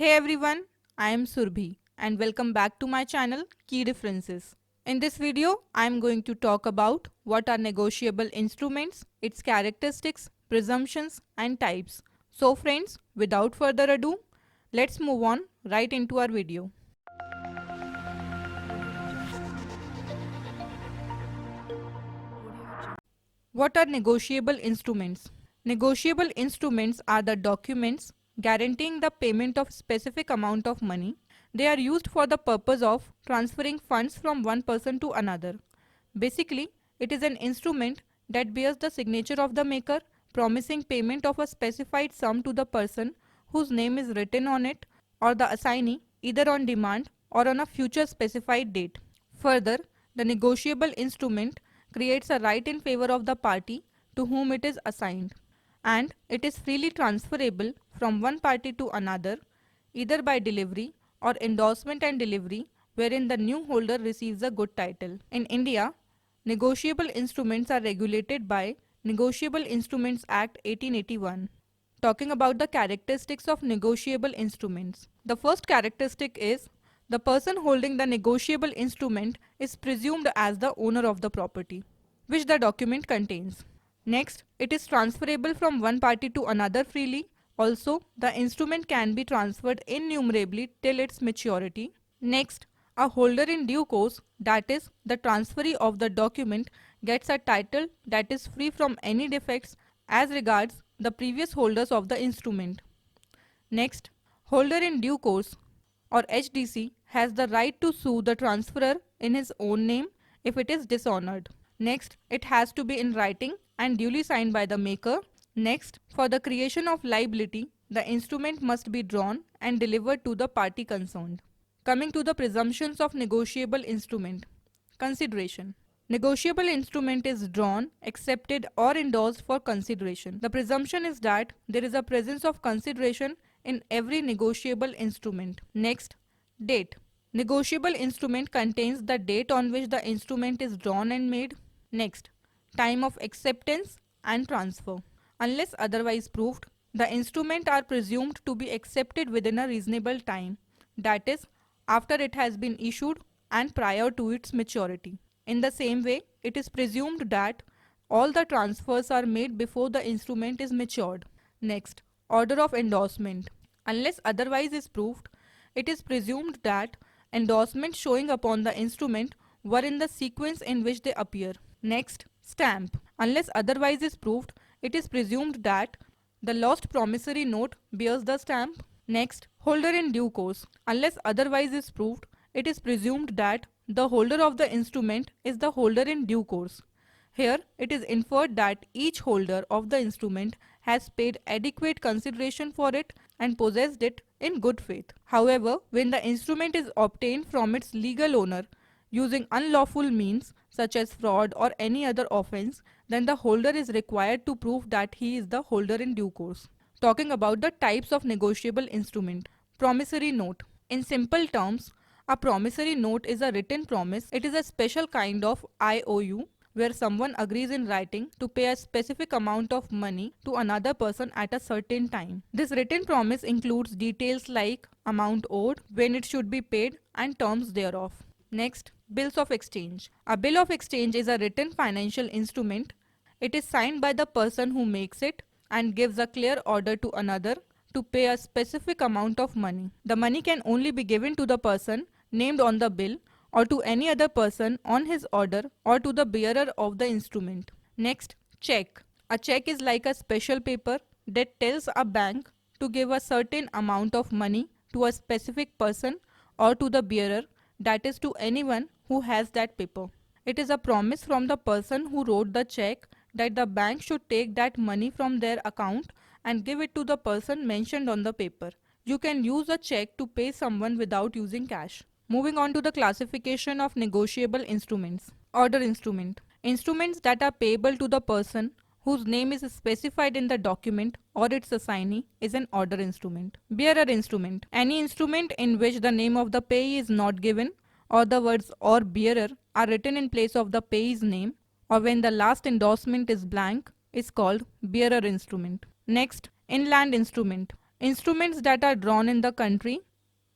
Hey everyone, I am Surbhi and welcome back to my channel Key Differences. In this video, I am going to talk about what are negotiable instruments, its characteristics, presumptions and types. So friends, without further ado, let's move on right into our video. What are negotiable instruments? Negotiable instruments are the documents guaranteeing the payment of specific amount of money. They are used for the purpose of transferring funds from one person to another. Basically, it is an instrument that bears the signature of the maker, promising payment of a specified sum to the person whose name is written on it or the assignee, either on demand or on a future specified date. Further, the negotiable instrument creates a right in favor of the party to whom it is assigned, and it is freely transferable from one party to another, either by delivery or endorsement and delivery, wherein the new holder receives a good title. In India, negotiable instruments are regulated by Negotiable Instruments Act 1881. Talking about the characteristics of negotiable instruments. The first characteristic is the person holding the negotiable instrument is presumed as the owner of the property, which the document contains. Next, it is transferable from one party to another freely. Also, the instrument can be transferred innumerably till its maturity. Next, a holder in due course, that is, the transferee of the document, gets a title that is free from any defects as regards the previous holders of the instrument. Next, holder in due course or HDC has the right to sue the transferor in his own name if it is dishonored. Next, it has to be in writing and duly signed by the maker. Next, for the creation of liability, the instrument must be drawn and delivered to the party concerned. Coming to the presumptions of negotiable instrument. Consideration. Negotiable instrument is drawn, accepted or endorsed for consideration. The presumption is that there is a presence of consideration in every negotiable instrument. Next, date. Negotiable instrument contains the date on which the instrument is drawn and made. Next, time of acceptance and transfer. Unless otherwise proved, the instrument are presumed to be accepted within a reasonable time, that is, after it has been issued and prior to its maturity. In the same way, it is presumed that all the transfers are made before the instrument is matured. Next, order of endorsement. Unless otherwise is proved, it is presumed that endorsements showing upon the instrument were in the sequence in which they appear. Next, stamp. Unless otherwise is proved, it is presumed that the lost promissory note bears the stamp. Next, holder in due course. Unless otherwise is proved, it is presumed that the holder of the instrument is the holder in due course. Here, it is inferred that each holder of the instrument has paid adequate consideration for it and possessed it in good faith. However, when the instrument is obtained from its legal owner using unlawful means such as fraud or any other offense, then the holder is required to prove that he is the holder in due course. Talking about the types of negotiable instrument. Promissory note. In simple terms, a promissory note is a written promise. It is a special kind of IOU where someone agrees in writing to pay a specific amount of money to another person at a certain time. This written promise includes details like amount owed, when it should be paid, and terms thereof. Next, bills of exchange. A bill of exchange is a written financial instrument. It is signed by the person who makes it and gives a clear order to another to pay a specific amount of money. The money can only be given to the person named on the bill or to any other person on his order or to the bearer of the instrument. Next, check. A check is like a special paper that tells a bank to give a certain amount of money to a specific person or to the bearer, that is to anyone who has that paper. It is a promise from the person who wrote the check that the bank should take that money from their account and give it to the person mentioned on the paper. You can use a check to pay someone without using cash. Moving on to the classification of negotiable instruments. Order instrument. Instruments that are payable to the person whose name is specified in the document or its assignee is an order instrument. Bearer instrument. Any instrument in which the name of the payee is not given or the words or bearer are written in place of the payee's name or when the last endorsement is blank is called bearer instrument. Next, inland instrument. Instruments that are drawn in the country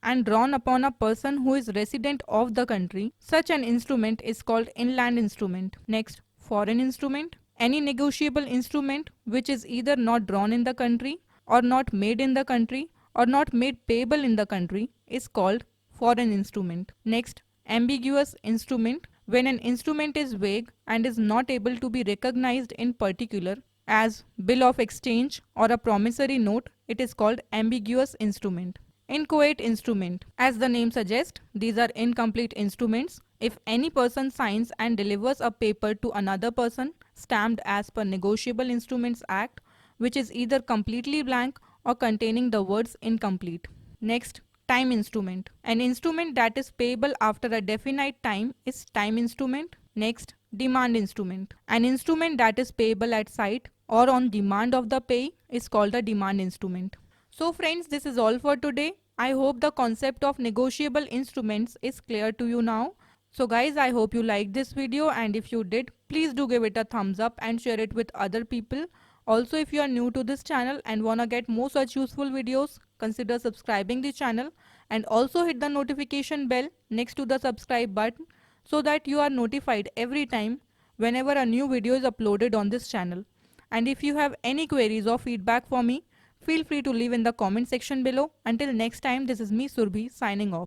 and drawn upon a person who is resident of the country. Such an instrument is called inland instrument. Next, foreign instrument. Any negotiable instrument which is either not drawn in the country or not made in the country or not made payable in the country is called foreign instrument. Next, ambiguous instrument. When an instrument is vague and is not able to be recognized in particular as bill of exchange or a promissory note, it is called ambiguous instrument. Inchoate instrument. As the name suggests, these are incomplete instruments. If any person signs and delivers a paper to another person stamped as per Negotiable Instruments Act, which is either completely blank or containing the words incomplete. Next, time instrument. An instrument that is payable after a definite time is time instrument. Next, demand instrument. An instrument that is payable at sight or on demand of the payee is called a demand instrument. So friends, this is all for today. I hope the concept of negotiable instruments is clear to you now. So guys, I hope you liked this video, and if you did, please do give it a thumbs up and share it with other people. Also, if you are new to this channel and wanna get more such useful videos, consider subscribing the channel and also hit the notification bell next to the subscribe button so that you are notified every time whenever a new video is uploaded on this channel. And if you have any queries or feedback for me, feel free to leave in the comment section below. Until next time, this is me Surbhi signing off.